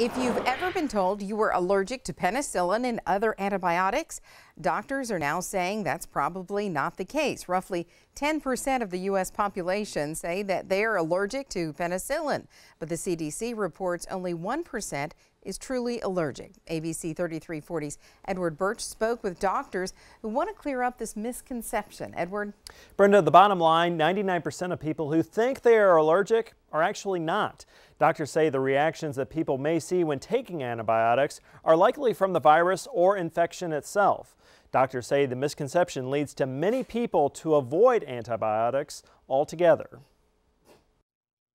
If you've ever been told you were allergic to penicillin and other antibiotics, doctors are now saying that's probably not the case. Roughly 10% of the U.S. population say that they are allergic to penicillin, but the CDC reports only 1% is truly allergic. ABC 3340's Edward Birch spoke with doctors who want to clear up this misconception. Edward? Brenda, the bottom line, 99% of people who think they are allergic are actually not. Doctors say the reactions that people may see when taking antibiotics are likely from the virus or infection itself. Doctors say the misconception leads to many people to avoid antibiotics altogether.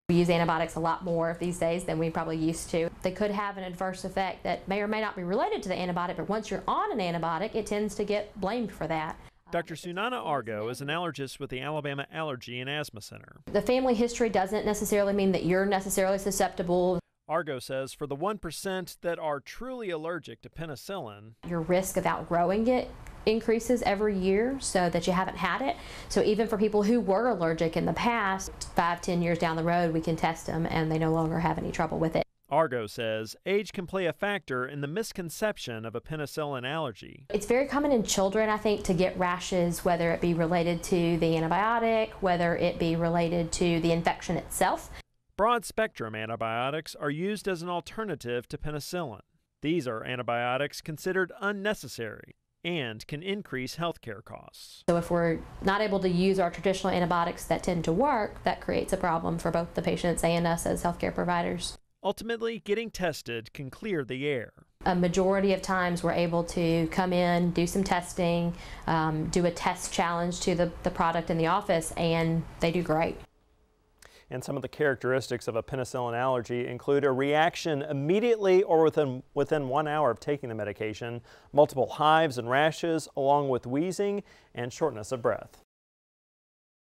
We use antibiotics a lot more these days than we probably used to. They could have an adverse effect that may or may not be related to the antibiotic, but once you're on an antibiotic, it tends to get blamed for that. Dr. Sunana Argo is an allergist with the Alabama Allergy and Asthma Center. The family history doesn't necessarily mean that you're necessarily susceptible. Argo says for the 1% that are truly allergic to penicillin, your risk of outgrowing it increases every year so that you haven't had it. So even for people who were allergic in the past, 5-10 years down the road, we can test them and they no longer have any trouble with it. Argo says age can play a factor in the misconception of a penicillin allergy. It's very common in children, I think, to get rashes, whether it be related to the antibiotic, whether it be related to the infection itself. Broad-spectrum antibiotics are used as an alternative to penicillin. These are antibiotics considered unnecessary and can increase healthcare costs. So if we're not able to use our traditional antibiotics that tend to work, that creates a problem for both the patients and us as healthcare providers. Ultimately, getting tested can clear the air. A majority of times we're able to come in, do some testing, do a test challenge to the product in the office, and they do great. And some of the characteristics of a penicillin allergy include a reaction immediately or within 1 hour of taking the medication, multiple hives and rashes, along with wheezing and shortness of breath.